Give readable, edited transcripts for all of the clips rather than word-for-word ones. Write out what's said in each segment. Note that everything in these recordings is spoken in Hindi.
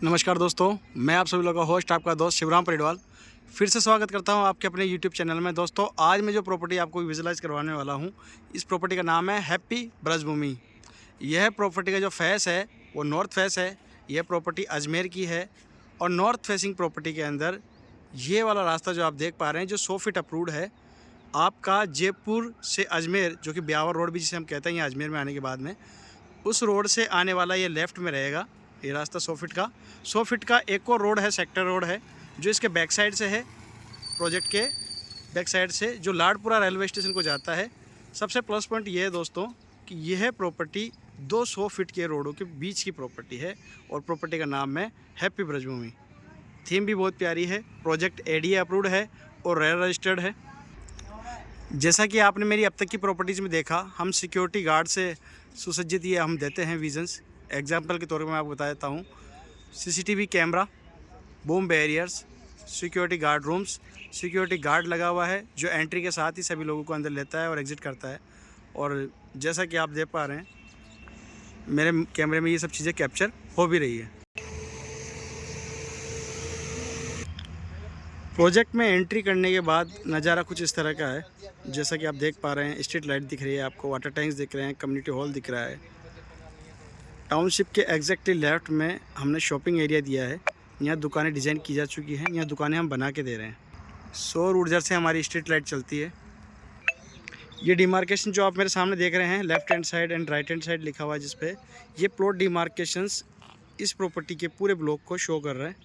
नमस्कार दोस्तों, मैं आप सभी लोगों का होस्ट आपका दोस्त शिवराम परिडवाल फिर से स्वागत करता हूं आपके अपने यूट्यूब चैनल में। दोस्तों, आज मैं जो प्रॉपर्टी आपको विजुलाइज करवाने वाला हूं, इस प्रॉपर्टी का नाम है हैप्पी ब्रजभूमि। यह प्रॉपर्टी का जो फेस है वो नॉर्थ फेस है। यह प्रॉपर्टी अजमेर की है और नॉर्थ फेसिंग प्रॉपर्टी के अंदर ये वाला रास्ता जो आप देख पा रहे हैं, जो 100 फीट अप्रूव्ड है आपका जयपुर से अजमेर, जो कि ब्यावर रोड भी जिसे हम कहते हैं, ये अजमेर में आने के बाद में उस रोड से आने वाला ये लेफ़्ट में रहेगा। ये रास्ता 100 फीट का एक और रोड है, सेक्टर रोड है, जो इसके बैक साइड से है, प्रोजेक्ट के बैक साइड से, जो लाडपुरा रेलवे स्टेशन को जाता है। सबसे प्लस पॉइंट ये है दोस्तों कि यह प्रॉपर्टी 200 फीट के रोडों के बीच की प्रॉपर्टी है और प्रॉपर्टी का नाम है हैप्पी ब्रजभूमि। थीम भी बहुत प्यारी है। प्रोजेक्ट एडीए अप्रूव्ड है और रेयर रजिस्टर्ड है। जैसा कि आपने मेरी अब तक की प्रॉपर्टीज़ में देखा, हम सिक्योरिटी गार्ड से सुसज्जित ये हम देते हैं विजन्स। एग्जाम्पल के तौर पर मैं आपको बता देता हूँ, CCTV camera, boom barriers, security guard rooms, security guard लगा हुआ है जो एंट्री के साथ ही सभी लोगों को अंदर लेता है और एग्ज़िट करता है। और जैसा कि आप देख पा रहे हैं, मेरे कैमरे में ये सब चीज़ें कैप्चर हो भी रही है। प्रोजेक्ट में एंट्री करने के बाद नज़ारा कुछ इस तरह का है। जैसा कि आप देख पा रहे हैं, स्ट्रीट लाइट दिख रही है आपको, वाटर टैंक्स दिख रहे हैं, कम्युनिटी हॉल दिख रहा है। टाउनशिप के एग्जैक्टली लेफ्ट में हमने शॉपिंग एरिया दिया है। यहाँ दुकानें डिज़ाइन की जा चुकी हैं, यहाँ दुकानें हम बना के दे रहे हैं। सौर ऊर्जा से हमारी स्ट्रीट लाइट चलती है। ये डिमार्केशन जो आप मेरे सामने देख रहे हैं, left hand side and right hand side लिखा हुआ है, जिस पे ये प्लॉट डिमार्केशंस इस प्रॉपर्टी के पूरे ब्लॉक को शो कर रहा है।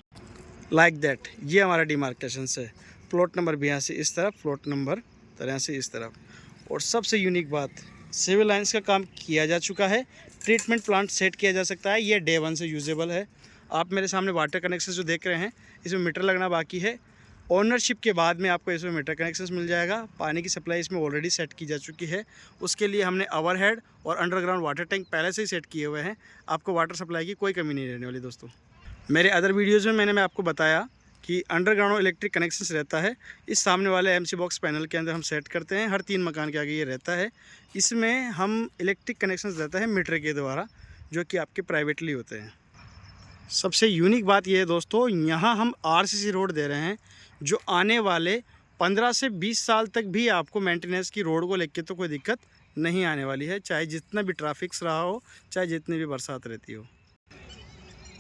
लाइक दैट, ये हमारा डिमार्केशन है। प्लॉट नंबर 82 इस तरफ, प्लॉट नंबर 83 इस तरफ। और सबसे यूनिक बात, सिविल लाइन्स का काम किया जा चुका है, ट्रीटमेंट प्लांट सेट किया जा सकता है, ये डे 1 से यूजेबल है। आप मेरे सामने वाटर कनेक्शन जो देख रहे हैं, इसमें मीटर लगना बाकी है। ओनरशिप के बाद में आपको इसमें मीटर कनेक्शन मिल जाएगा। पानी की सप्लाई इसमें ऑलरेडी सेट की जा चुकी है। उसके लिए हमने ओवरहेड और अंडरग्राउंड वाटर टैंक पहले से ही सेट किए हुए हैं। आपको वाटर सप्लाई की कोई कमी नहीं रहने वाली दोस्तों। मेरे अदर वीडियोज़ में मैं आपको बताया कि अंडरग्राउंड इलेक्ट्रिक कनेक्शंस रहता है। इस सामने वाले एमसी बॉक्स पैनल के अंदर हम सेट करते हैं। हर 3 मकान के आगे ये रहता है। इसमें हम इलेक्ट्रिक कनेक्शंस रहता है मीटर के द्वारा, जो कि आपके प्राइवेटली होते हैं। सबसे यूनिक बात यह है दोस्तों, यहाँ हम आरसीसी रोड दे रहे हैं, जो आने वाले 15 से 20 साल तक भी आपको मेंटेनेंस की रोड को लेकर तो कोई दिक्कत नहीं आने वाली है, चाहे जितना भी ट्रैफिक रहा हो, चाहे जितनी भी बरसात रहती हो।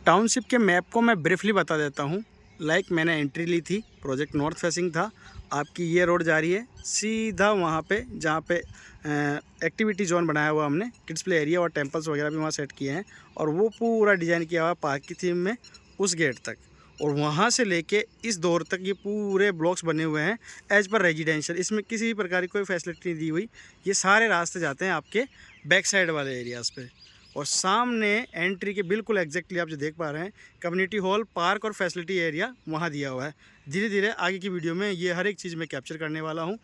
टाउनशिप के मैप को मैं ब्रीफली बता देता हूँ। मैंने एंट्री ली थी, प्रोजेक्ट नॉर्थ फेसिंग था। आपकी ये रोड जा रही है सीधा वहाँ पे, जहाँ पे एक्टिविटी जोन बनाया हुआ हमने, किड्स प्ले एरिया और टेंपल्स वगैरह भी वहाँ सेट किए हैं। और वो पूरा डिज़ाइन किया हुआ पार्क की थीम में उस गेट तक, और वहाँ से लेके इस दौर तक ये पूरे ब्लॉक्स बने हुए हैं एज पर रेजिडेंशियल। इसमें किसी भी प्रकार की कोई फैसिलिटी नहीं दी हुई। ये सारे रास्ते जाते हैं आपके बैक साइड वाले एरियाज़ पे। और सामने एंट्री के बिल्कुल एग्जैक्टली आप जो देख पा रहे हैं, कम्युनिटी हॉल, पार्क और फैसिलिटी एरिया वहाँ दिया हुआ है। धीरे धीरे आगे की वीडियो में ये हर एक चीज़ मैं कैप्चर करने वाला हूँ।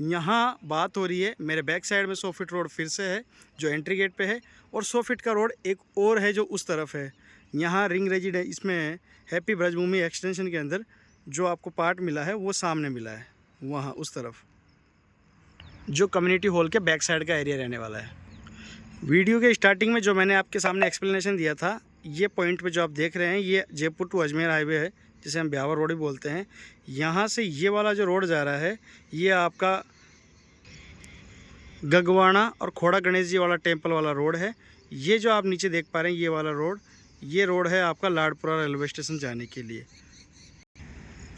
यहाँ बात हो रही है, मेरे बैक साइड में 100 फीट रोड फिर से है जो एंट्री गेट पे है, और 100 फीट का रोड एक और है जो उस तरफ है। यहाँ रिंग रेजिडेंस, इसमें हैप्पी ब्रजभूमि एक्सटेंशन के अंदर जो आपको पार्ट मिला है वो सामने मिला है, वहाँ उस तरफ जो कम्युनिटी हॉल के बैक साइड का एरिया रहने वाला है। वीडियो के स्टार्टिंग में जो मैंने आपके सामने एक्सप्लेनेशन दिया था, ये पॉइंट पे जो आप देख रहे हैं, ये जयपुर टू अजमेर हाईवे है, जिसे हम ब्यावर रोड भी बोलते हैं। यहाँ से ये वाला जो रोड जा रहा है, ये आपका गगवाना और खोड़ा गणेश जी वाला टेम्पल वाला रोड है। ये जो आप नीचे देख पा रहे हैं, ये वाला रोड, ये रोड है आपका लाडपुरा रेलवे स्टेशन जाने के लिए।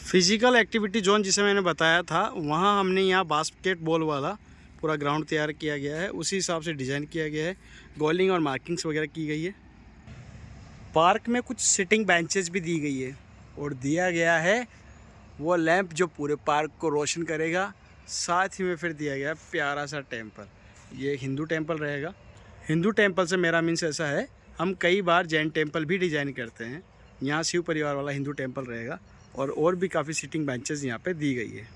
फिज़िकल एक्टिविटी जोन जिसे मैंने बताया था, वहाँ हमने यहाँ बास्केटबॉल वाला पूरा ग्राउंड तैयार किया गया है, उसी हिसाब से डिज़ाइन किया गया है। गोलिंग और मार्किंग्स वगैरह की गई है। पार्क में कुछ सिटिंग बेंचेस भी दी गई है और दिया गया है वो लैंप जो पूरे पार्क को रोशन करेगा। साथ ही में फिर दिया गया प्यारा सा टेम्पल, ये हिंदू टेम्पल रहेगा। हिंदू टेम्पल से मेरा मीन्स ऐसा है, हम कई बार जैन टेम्पल भी डिज़ाइन करते हैं। यहाँ शिव परिवार वाला हिंदू टेम्पल रहेगा और भी काफ़ी सिटिंग बेंचेस यहाँ पे दी गई है।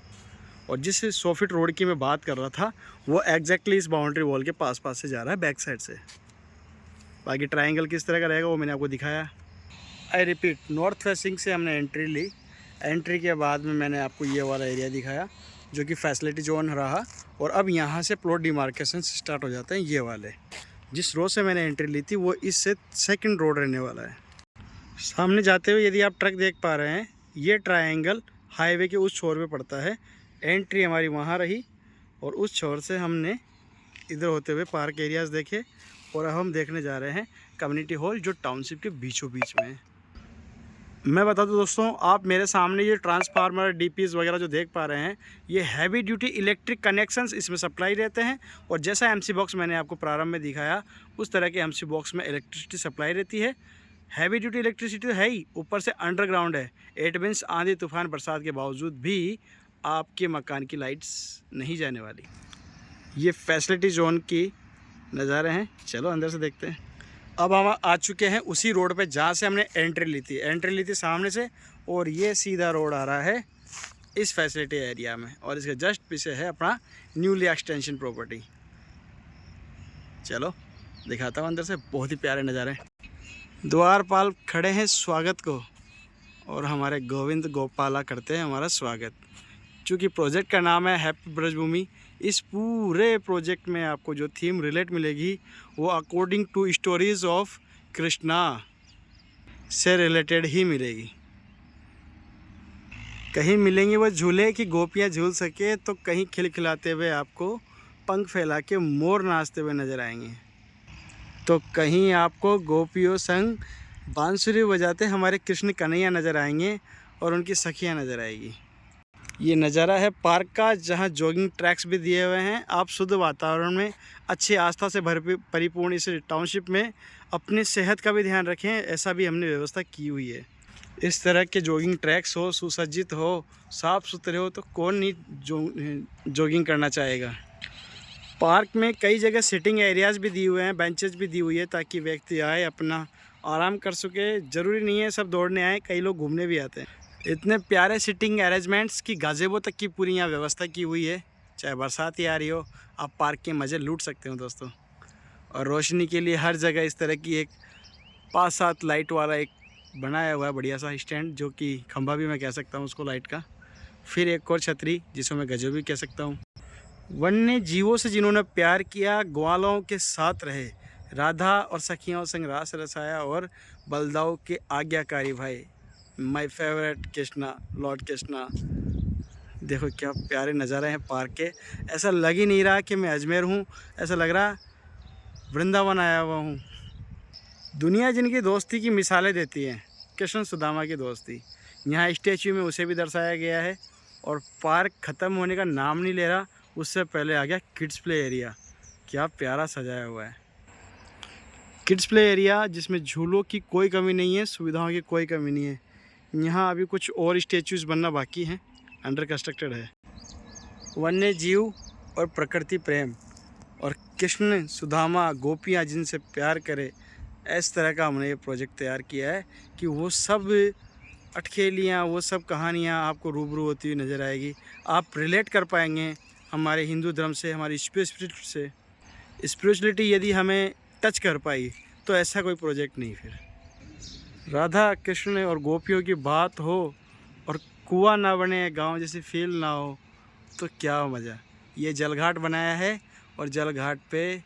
और जिस 100 फीट रोड की मैं बात कर रहा था, वो एग्जैक्टली इस बाउंड्री वॉल के पास से जा रहा है, बैक साइड से। बाकी ट्रायंगल किस तरह का रहेगा वो मैंने आपको दिखाया। आई रिपीट, नॉर्थ फेसिंग से हमने एंट्री ली। एंट्री के बाद में मैंने आपको ये वाला एरिया दिखाया जो कि फैसिलिटी जोन रहा। और अब यहाँ से प्लॉट डिमार्केशन स्टार्ट हो जाते हैं। ये वाले जिस रोड से मैंने एंट्री ली थी, वो इससे सेकंड रोड रहने वाला है। सामने जाते हुए यदि आप ट्रक देख पा रहे हैं, ये ट्रायंगल हाईवे के उस छोर पे पड़ता है। एंट्री हमारी वहाँ रही और उस छोर से हमने इधर होते हुए पार्क एरियाज़ देखे और अब हम देखने जा रहे हैं कम्युनिटी हॉल जो टाउनशिप के बीचों बीच में है। मैं बता दूं दोस्तों, आप मेरे सामने ये ट्रांसफार्मर डीपीज़ वगैरह जो देख पा रहे हैं, ये हैवी ड्यूटी इलेक्ट्रिक कनेक्शंस इसमें सप्लाई रहते हैं। और जैसा एमसी बॉक्स मैंने आपको प्रारंभ में दिखाया, उस तरह के एमसी बॉक्स में इलेक्ट्रिसिटी सप्लाई रहती है। हैवी ड्यूटी इलेक्ट्रिसिटी तो है ही, ऊपर से अंडरग्राउंड है। इट मीन्स आंधी तूफान बरसात के बावजूद भी आपके मकान की लाइट्स नहीं जाने वाली। ये फैसिलिटी जोन की नज़ारे हैं। चलो अंदर से देखते हैं। अब हम आ चुके हैं उसी रोड पे जहाँ से हमने एंट्री ली थी सामने से, और ये सीधा रोड आ रहा है इस फैसिलिटी एरिया में, और इसके जस्ट पीछे है अपना न्यूली एक्सटेंशन प्रॉपर्टी। चलो दिखाता हूँ अंदर से, बहुत ही प्यारे नज़ारे। द्वारपाल खड़े हैं स्वागत को, और हमारे गोविंद गोपाला करते हैं हमारा स्वागत। चूँकि प्रोजेक्ट का नाम है हैप्पी ब्रजभूमि, इस पूरे प्रोजेक्ट में आपको जो थीम रिलेट मिलेगी वो according to stories of Krishna से रिलेटेड ही मिलेगी। कहीं मिलेंगे वो झूले कि गोपियाँ झूल सके, तो कहीं खिलखिलाते हुए आपको पंख फैला के मोर नाचते हुए नज़र आएंगे, तो कहीं आपको गोपियों संग बांसुरी बजाते हमारे कृष्ण कन्हैया नज़र आएंगे और उनकी सखियाँ नज़र आएगी। ये नज़ारा है पार्क का, जहाँ जॉगिंग ट्रैक्स भी दिए हुए हैं। आप शुद्ध वातावरण में अच्छी आस्था से परिपूर्ण इस टाउनशिप में अपनी सेहत का भी ध्यान रखें, ऐसा भी हमने व्यवस्था की हुई है। इस तरह के जॉगिंग ट्रैक्स हो, सुसज्जित हो, साफ़ सुथरे हो, तो कौन नहीं जॉगिंग करना चाहेगा। पार्क में कई जगह सिटिंग एरियाज़ भी दिए हुए हैं, बेंचेस भी दी हुई है, ताकि व्यक्ति आए अपना आराम कर सके। ज़रूरी नहीं है सब दौड़ने आए, कई लोग घूमने भी आते हैं। इतने प्यारे सिटिंग अरेंजमेंट्स की गाज़ेबो तक की पूरी यहाँ व्यवस्था की हुई है। चाहे बरसात ही आ रही हो, आप पार्क के मज़े लूट सकते हो दोस्तों। और रोशनी के लिए हर जगह इस तरह की एक 5-7 लाइट वाला एक बनाया हुआ है बढ़िया सा स्टैंड, जो कि खंभा भी मैं कह सकता हूँ उसको लाइट का। फिर एक और छतरी जिसको मैं गजो भी कह सकता हूँ। वन्य जीवों से जिन्होंने प्यार किया, ग्वालों के साथ रहे, राधा और सखियों संग रास रसाया, और बलदाऊ के आज्ञाकारी भाई, my favourite Krishna, Lord Krishna. देखो क्या प्यारे नज़ारे हैं पार्क के। ऐसा लग ही नहीं रहा कि मैं अजमेर हूँ, ऐसा लग रहा वृंदावन आया हुआ हूँ। दुनिया जिनकी दोस्ती की मिसालें देती है, कृष्ण सुदामा की दोस्ती, यहाँ स्टैच्यू में उसे भी दर्शाया गया है। और पार्क ख़त्म होने का नाम नहीं ले रहा, उससे पहले आ गया किड्स प्ले एरिया। क्या प्यारा सजाया हुआ है किड्स प्ले एरिया, जिसमें झूलों की कोई कमी नहीं है, सुविधाओं की कोई कमी नहीं है। यहाँ अभी कुछ और स्टैच्यूज़ बनना बाकी हैं, अंडर कंस्ट्रक्टेड है। वन्य जीव और प्रकृति प्रेम और कृष्ण सुदामा गोपियाँ जिनसे प्यार करे, इस तरह का हमने ये प्रोजेक्ट तैयार किया है कि वो सब अटखेलियाँ, वो सब कहानियाँ आपको रूबरू होती हुई नज़र आएगी। आप रिलेट कर पाएंगे हमारे हिंदू धर्म से, हमारी स्पिरिचुअलिटी से। स्पिरिचुअलिटी यदि हमें टच कर पाई तो ऐसा कोई प्रोजेक्ट नहीं। फिर राधा कृष्ण और गोपियों की बात हो और कुआं ना बने, गांव जैसी फील ना हो, तो क्या मज़ा। ये जलघाट बनाया है और जलघाट पे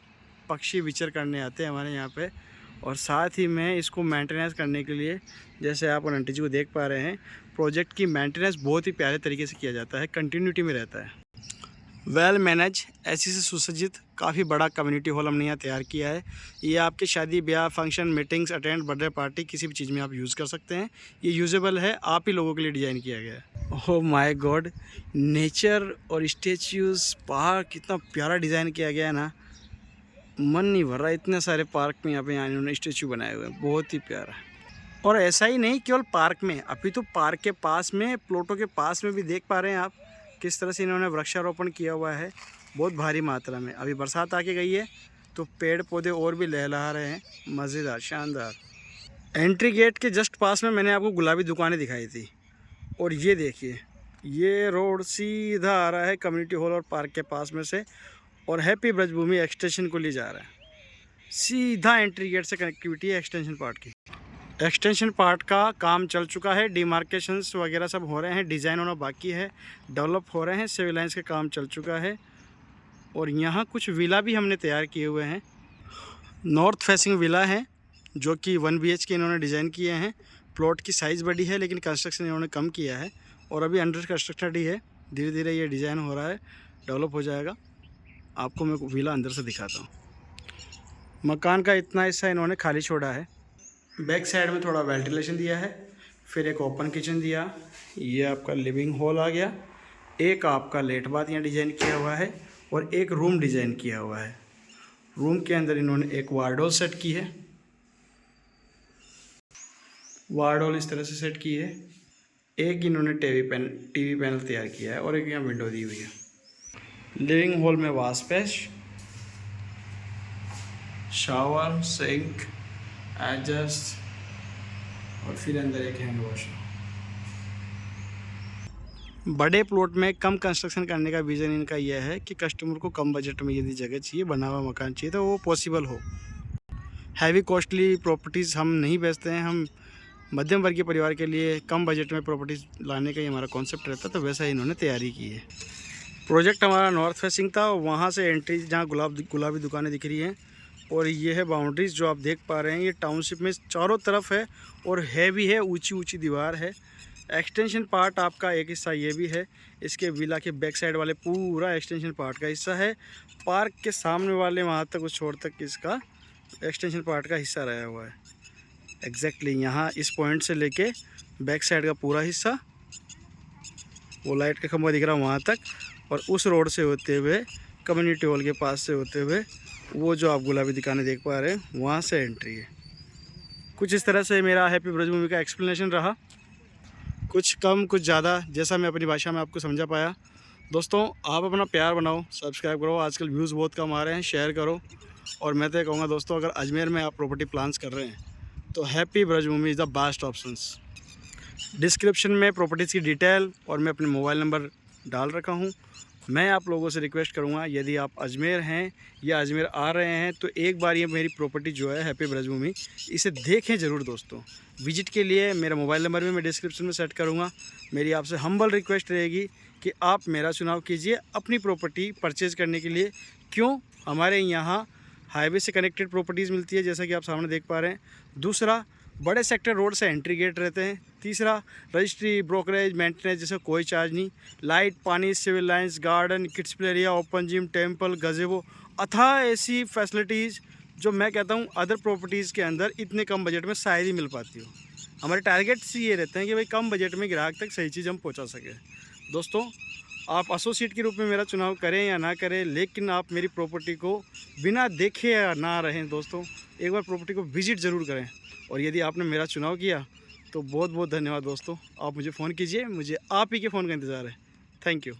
पक्षी विचर करने आते हैं हमारे यहाँ पे। और साथ ही में इसको मेंटेनेंस करने के लिए, जैसे आप आंटी जी को देख पा रहे हैं, प्रोजेक्ट की मेंटेनेंस बहुत ही प्यारे तरीके से किया जाता है, कंटिन्यूटी में रहता है। वेल मैनेज, ऐसी से सुसज्जित काफ़ी बड़ा कम्युनिटी हॉल हमने यहाँ तैयार किया है। ये आपके शादी ब्याह function meetings attend birthday party किसी भी चीज़ में आप यूज़ कर सकते हैं। ये यूजेबल है, आप ही लोगों के लिए डिज़ाइन किया गया है। ओह माय गॉड, नेचर और स्टेच्यूज़, पहाड़, कितना प्यारा डिज़ाइन किया गया है ना, मन नहीं भर रहा। इतने सारे पार्क में यहाँ पे इन्होंने स्टेचू बनाए हुए हैं, बहुत ही प्यारा। और ऐसा ही नहीं केवल पार्क में, अभी तो पार्क के पास में, प्लॉटों के पास में भी देख पा रहे हैं आप किस तरह से इन्होंने वृक्षारोपण किया हुआ है, बहुत भारी मात्रा में। अभी बरसात आके गई है तो पेड़ पौधे और भी लहलहा रहे हैं, मज़ेदार, शानदार। एंट्री गेट के जस्ट पास में मैंने आपको गुलाबी दुकानें दिखाई थी, और ये देखिए ये रोड सीधा आ रहा है कम्युनिटी हॉल और पार्क के पास में से, और हैप्पी ब्रजभूमि एक्सटेंशन को ले जा रहा है। सीधा एंट्री गेट से कनेक्टिविटी है एक्सटेंशन पार्ट की। एक्सटेंशन पार्ट का काम चल चुका है, डिमार्केशंस वगैरह सब हो रहे हैं, डिज़ाइन होना बाकी है, डेवलप हो रहे हैं, सिविल लाइन्स का काम चल चुका है। और यहाँ कुछ विला भी हमने तैयार किए हुए हैं, नॉर्थ फेसिंग विला हैं जो कि 1 BHK इन्होंने डिज़ाइन किए हैं। प्लॉट की साइज़ बड़ी है लेकिन कंस्ट्रक्शन इन्होंने कम किया है और अभी अंडर कंस्ट्रक्शन ही है। धीरे धीरे ये डिज़ाइन हो रहा है, डेवलप हो जाएगा। आपको मैं विला अंदर से दिखाता हूँ। मकान का इतना हिस्सा इन्होंने खाली छोड़ा है। बैक साइड में थोड़ा वेंटिलेशन दिया है, फिर एक ओपन किचन दिया। ये आपका लिविंग हॉल आ गया। एक आपका लेट बाथ यहाँ डिज़ाइन किया हुआ है और एक रूम डिज़ाइन किया हुआ है। रूम के अंदर इन्होंने एक वार्डरोब सेट की है। वार्डरोब इस तरह से सेट की है। एक इन्होंने टीवी पैनल तैयार किया है और एक यहाँ विंडो दी हुई है। लिविंग हॉल में wash base, shower, sink, adjust और फिर अंदर एक हैंड वॉश। बड़े प्लॉट में कम कंस्ट्रक्शन करने का विज़न इनका यह है कि कस्टमर को कम बजट में यदि जगह चाहिए, बना हुआ मकान चाहिए तो वो पॉसिबल हो। हैवी कॉस्टली प्रॉपर्टीज़ हम नहीं बेचते हैं। हम मध्यम वर्गीय परिवार के लिए कम बजट में प्रॉपर्टीज़ लाने का ही हमारा कॉन्सेप्ट रहता है, तो वैसा ही इन्होंने तैयारी की है। प्रोजेक्ट हमारा नॉर्थ फेसिंग था, वहाँ से एंट्री जहाँ गुलाबी दुकानें दिख रही हैं और ये है बाउंड्रीज जो आप देख पा रहे हैं। ये टाउनशिप में चारों तरफ है और हैवी है, ऊंची ऊंची दीवार है। एक्सटेंशन पार्ट आपका एक हिस्सा ये भी है। इसके विला के बैक साइड वाले पूरा एक्सटेंशन पार्ट का हिस्सा है। पार्क के सामने वाले वहाँ तक उस छोर तक इसका एक्सटेंशन पार्ट का हिस्सा रहा हुआ है। एग्जैक्टली यहाँ इस पॉइंट से लेके बैक साइड का पूरा हिस्सा, वो लाइट का खंभा दिख रहा है वहाँ तक, और उस रोड से होते हुए कम्युनिटी हॉल के पास से होते हुए वो जो आप गुलाबी दुकानें देख पा रहे हैं वहाँ से एंट्री है। कुछ इस तरह से मेरा हैप्पी ब्रजभूमि का एक्सप्लेनेशन रहा, कुछ कम कुछ ज़्यादा, जैसा मैं अपनी भाषा में आपको समझा पाया। दोस्तों आप अपना प्यार बनाओ, सब्सक्राइब करो। आजकल व्यूज़ बहुत कम आ रहे हैं, शेयर करो। और मैं तो ये कहूँगा दोस्तों, अगर अजमेर में आप प्रॉपर्टी प्लान्स कर रहे हैं तो happy Braj Bhoomi is the best options. Description में प्रॉपर्टीज़ की डिटेल और मैं अपने मोबाइल नंबर डाल रखा हूँ। मैं आप लोगों से रिक्वेस्ट करूँगा, यदि आप अजमेर हैं या अजमेर आ रहे हैं तो एक बार ये मेरी प्रॉपर्टी जो है हैप्पी ब्रजभूमि, इसे देखें ज़रूर दोस्तों। विजिट के लिए मेरा मोबाइल नंबर भी मैं डिस्क्रिप्शन में सेट करूँगा। मेरी आपसे हम्बल रिक्वेस्ट रहेगी कि आप मेरा चुनाव कीजिए अपनी प्रॉपर्टी परचेज़ करने के लिए। क्यों? हमारे यहाँ हाईवे से कनेक्टेड प्रॉपर्टीज़ मिलती है, जैसा कि आप सामने देख पा रहे हैं। दूसरा, बड़े सेक्टर रोड से एंट्री गेट रहते हैं। तीसरा, रजिस्ट्री, ब्रोकरेज, मेंटेनेंस जैसे कोई चार्ज नहीं। लाइट, पानी, civil lines, garden, kids play area, open gym, temple, gazebo, अथाह ऐसी फैसिलिटीज़ जो मैं कहता हूँ अदर प्रॉपर्टीज़ के अंदर इतने कम बजट में शायद ही मिल पाती हो। हमारे टारगेट्स ये रहते हैं कि भाई कम बजट में ग्राहक तक सही चीज़ हम पहुँचा सकें। दोस्तों आप एसोसिएट के रूप में मेरा चुनाव करें या ना करें, लेकिन आप मेरी प्रॉपर्टी को बिना देखे या ना रहें दोस्तों, एक बार प्रॉपर्टी को विजिट ज़रूर करें। और यदि आपने मेरा चुनाव किया तो बहुत बहुत धन्यवाद दोस्तों। आप मुझे फ़ोन कीजिए, मुझे आप ही के फ़ोन का इंतज़ार है। Thank you.